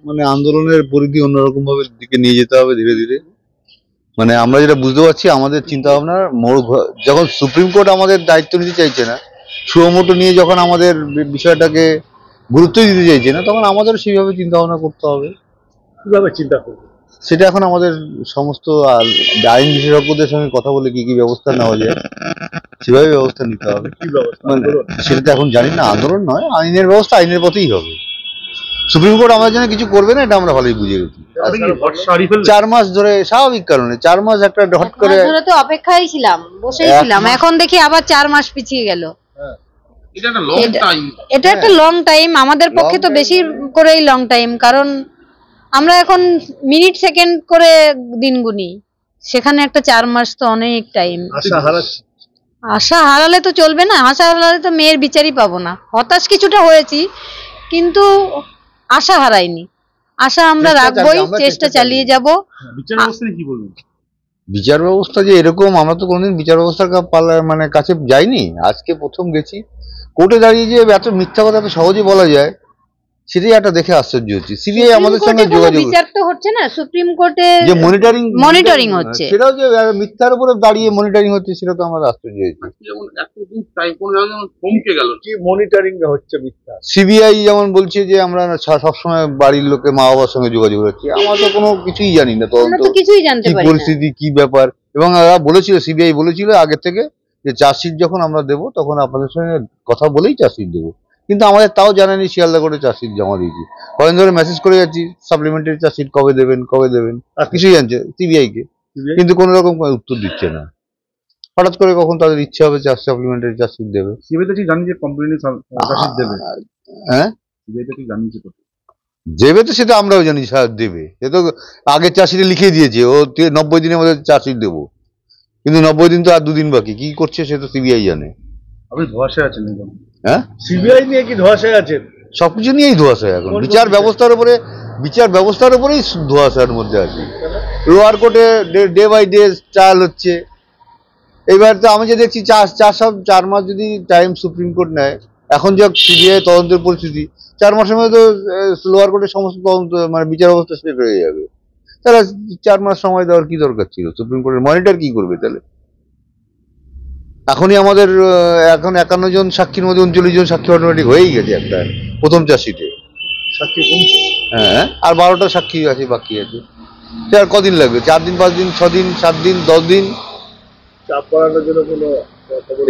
মানে আন্দোলনের পরিধি অন্যরকম ভাবে দিকে নিয়ে যেতে হবে ধীরে ধীরে। মানে আমরা যেটা বুঝতে পারছি আমাদের চিন্তা ভাবনার মোড় যখন সুপ্রিম কোর্ট আমাদের দায়িত্ব নিতে চাইছে না, সুমোটো নিয়ে যখন আমাদের বিষয়টাকে গুরুত্ব দিতে চাইছে না, তখন আমাদের সেইভাবে চিন্তা ভাবনা করতে হবে। কিভাবে চিন্তা করবো সেটা এখন আমাদের সমস্ত আইন বিশেষজ্ঞদের সঙ্গে কথা বলে কি কি ব্যবস্থা নেওয়া যায় সেভাবে ব্যবস্থা নিতে হবে। কি ব্যবস্থা? মানে সেটা তো এখন জানি না, আন্দোলন নয়, আইনের ব্যবস্থা আইনের পথেই হবে। সুপ্রিম কোর্ট আমাদের জন্য কিছু করবে না, এটা আমরা ভালোই বুঝে গেছি। 4 মাস ধরে স্বাভাবিক কারণে 4 মাস একটা হট করে তো অপেক্ষায় ছিলাম, বসেই ছিলাম, এখন দেখি আবার 4 মাস পিছিয়ে গেল। এটা একটা লং টাইম, আমাদের পক্ষে তো বেশি করেই লং টাইম, কারণ আমরা এখন মিনিট সেকেন্ড করে দিন গুনি, সেখানে একটা 4 মাস তো অনেক টাইম। আশা হারালে তো চলবে না, আশা হারালে তো মেয়ের বিচারই পাবো না। হতাশ কিছুটা হয়েছি, কিন্তু আশা হারাইনি, আশা আমরা রাখবোই, চেষ্টা চালিয়ে যাব। বিচার ব্যবস্থা যে এরকম, আমরা তো কোনোদিন বিচার ব্যবস্থার মানে কাছে যাইনি, আজকে প্রথম গেছি। কোর্টে দাঁড়িয়ে যে এত মিথ্যা কথা এত সহজে বলা যায়, সেটাই একটা দেখে আশ্চর্য হচ্ছে। সিবিআই আমাদের সঙ্গে যোগাযোগ, বিচার তো হচ্ছে না, সুপ্রিম কোর্টে যে মনিটরিং হচ্ছে, সেটাও যে মিথ্যার উপরে দাঁড়িয়ে মনিটরিং হচ্ছে, সেটা তো আমরা আশ্চর্য হয়েছি। কি মনিটরিং হচ্ছে মিথ্যা? সিবিআই যেমন বলছে যে আমরা সবসময় বাড়ির লোকে মা বাবার সঙ্গে যোগাযোগ রাখছি, আমরা তো কোনো কিছুই জানি না, তদন্ত কি পরিস্থিতি কি ব্যাপার। এবং বলেছিল, সিবিআই বলেছিল আগে থেকে যে চার্জশিট যখন আমরা দেবো তখন আপনাদের সঙ্গে কথা বলেই চার্জশিট দেবো, কিন্তু আমাদের তাও জানানি শিয়ালদা করে চার্জশিট জমা দিয়েছি। কয়েকদিন ধরে মেসেজ করে যাচ্ছি সাপ্লিমেন্টারি চার্জশিট কবে দেবেন কবে দেবেন, কিছুই জানছে সিবিআই কে, কিন্তু কোন রকম উত্তর দিচ্ছে না। হঠাৎ করে কখন তাদের ইচ্ছে হবে সাপ্লিমেন্টারি চার্জশিট দেবে। হ্যাঁ দেবে তো, সেটা আমরাও জানি দেবে, সে তো আগের চার্জশিটে লিখে দিয়েছে ও 90 দিনের মধ্যে চার্জশিট দেবো, কিন্তু 90 দিন তো আর 2 দিন বাকি, কি করছে সে তো সিবিআই জানে। আপনি ধোঁয়াশায় আছেন? হ্যাঁ, সিবিআই নিয়ে কি ধোঁয়াশায় আছেন? সবকিছু নিয়েই ধোঁয়াশায় এখন, বিচার ব্যবস্থার উপরেই ধোঁয়াশার মধ্যে আছে। লোয়ার কোর্টে ডে বাই ডে ট্রায়াল হচ্ছে। এবার তো আমি যে দেখছি 4 মাস যদি টাইম সুপ্রিম কোর্ট নেয়, এখন যা সিবিআই তদন্তের পরিস্থিতি, 4 মাসের মধ্যে তো লোয়ার কোর্টের সমস্ত তদন্ত মানে বিচার ব্যবস্থা শেষ হয়ে যাবে। তাহলে 4 মাস সময় দেওয়ার কি দরকার ছিল? সুপ্রিম কোর্টের মনিটর কি করবে তাহলে? এখনই আমাদের এখন 51 জন সাক্ষীর মধ্যে 39 জন সাক্ষী অটোমেটিক হয়েই গেছে একটা প্রথম চার্জশিটে। সাক্ষী কমছে? হ্যাঁ, আর 12টা সাক্ষী আছে বাকি আছে। সে আর কদিন লাগবে? 4 দিন 5 দিন 6 দিন 7 দিন 10 দিন? চাপ করানোর জন্য কোনো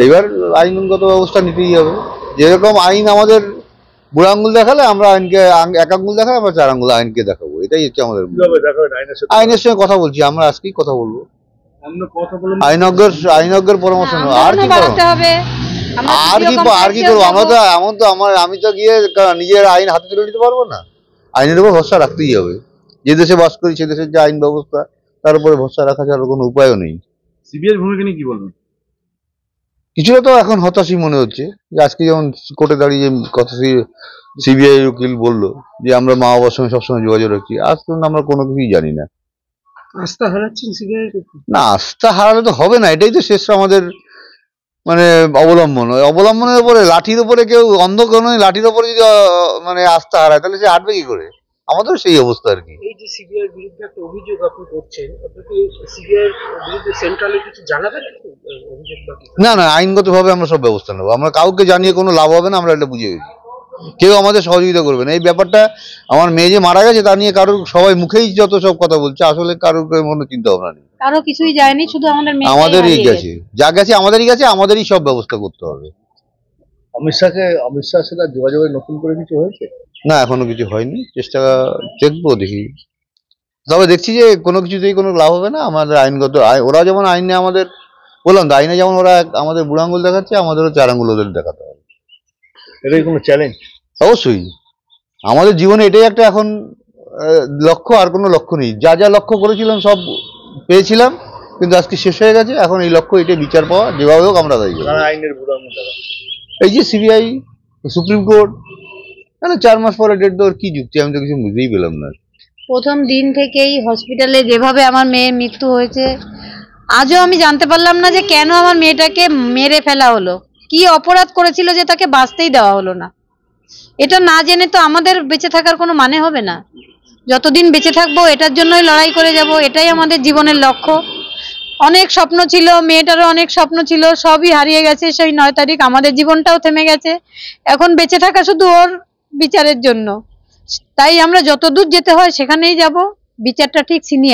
এবার আইনগত ব্যবস্থা নিতেই হবে। যেরকম আইন আমাদের বুড়ো আঙ্গুল দেখালে আমরা আইনকে 1 আঙ্গুল দেখালে আমরা 4 আঙ্গুল আইনকে দেখাবো, এটাই হচ্ছে আমাদের। আইনের সঙ্গে কথা বলছি আমরা, আজকেই কথা বলবো, আইনজ্ঞের পরামর্শ নেবো। আর কি করবো আমরা তো এমন তো আমি তো গিয়ে নিজের আইন হাতে তুলে নিতে পারবো না, আইনের উপর ভরসা রাখতেই হবে। যে দেশে বাস করি সে দেশের যে আইন ব্যবস্থা, তার উপরে ভরসা রাখা ছাড়া কোনো উপায়ও নেই। সিবিআই ভূমিকা নিয়ে কি বলবেন? কিছুটা তো এখন হতাশই মনে হচ্ছে, যে আজকে যেমন কোর্টে দাঁড়িয়ে কথা সিবিআই উকিল বললো যে আমরা মা বাবার সঙ্গে সবসময় যোগাযোগ রাখছি, আজ পর্যন্ত আমরা কোনো কিছুই জানি না। আস্থা হারাচ্ছেন সিবিআই? না, আস্থা হারালে তো হবে না, এটাই তো শেষ আমাদের মানে অবলম্বনের উপরে, লাঠির উপরে কেউ অন্ধ কোনো লাঠির উপরে যদি মানে আস্থা হারায়, তাহলে সে হাঁটবে কি করে? আমাদের সেই অবস্থা আর কি। এই যে সিবিআই এর বিরুদ্ধে একটা অভিযোগ আপনি করছেন, আপনি কি সিবিআই এর বিরুদ্ধে সেন্ট্রালে কিছু জানাবেন? না, আইনগতভাবে আমরা সব ব্যবস্থা নেবো। আমরা কাউকে জানিয়ে কোনো লাভ হবে না, আমরা এটা বুঝে গেছি। কেউ আমাদের সহযোগিতা করবে না। এই ব্যাপারটা আমার মেয়ে যে মারা গেছে তা নিয়ে কারোর, সবাই মুখেই যত সব কথা বলছে, আসলে কারোর মনে চিন্তা ভাবনা নেই, কারো কিছুই যায়নি, শুধু আমাদেরই গেছে, যা গেছে আমাদেরই গেছে, আমাদেরই সব ব্যবস্থা করতে হবে। অমিত শাহের সাথে যোগাযোগের নতুন করে কিছু হয়েছে? না, এখনো কিছু হয়নি, চেষ্টা দেখবো, দেখি। তবে দেখছি যে কোনো কিছুতেই কোনো লাভ হবে না। আমাদের আইনগত ওরা যেমন আইনে আমাদের বললাম তো, আইনে যেমন ওরা আমাদের বুড়ো আঙুল দেখাচ্ছে, আমাদেরও 4 আঙুল ওদের দেখাতে হবে। এটাই কোনো চ্যালেঞ্জ? অবশ্যই, আমাদের জীবনে এটাই একটা এখন লক্ষ্য, আর কোনো লক্ষ্য নেই। যা যা লক্ষ্য করেছিলাম সব পেয়েছিলাম, কিন্তু আজকে শেষ হয়ে গেছে। এখন এই লক্ষ্য, এটাই বিচার পাওয়া, যেভাবে হোক আমরা দায়ী। আইনের বুড়ো আঙুল দেখা, এই যে সিবিআই, সুপ্রিম কোর্ট, 4 মাস পরে ডেট দেওয়ার কি যুক্তি? আমি তো কিছু বুঝতেই পেলাম না। প্রথম দিন থেকেই হসপিটালে যেভাবে আমার মেয়ের মৃত্যু হয়েছে, আজও আমি জানতে পারলাম না যে কেন আমার মেয়েটাকে মেরে ফেলা হলো, কি অপরাধ করেছিল যে তাকে বাঁচতেই দেওয়া হলো না। এটা না জেনে তো আমাদের বেঁচে থাকার কোনো মানে হবে না। যতদিন বেঁচে থাকবো এটার জন্যই লড়াই করে যাব, এটাই আমাদের জীবনের লক্ষ্য। অনেক স্বপ্ন ছিল, মেয়েটারও অনেক স্বপ্ন ছিল, সবই হারিয়ে গেছে সেই 9 তারিখ। আমাদের জীবনটাও থেমে গেছে, এখন বেঁচে থাকা শুধু ওর বিচারের জন্য। তাই আমরা যতদূর যেতে হয় সেখানেই যাব, বিচারটা ঠিক ছিনিয়ে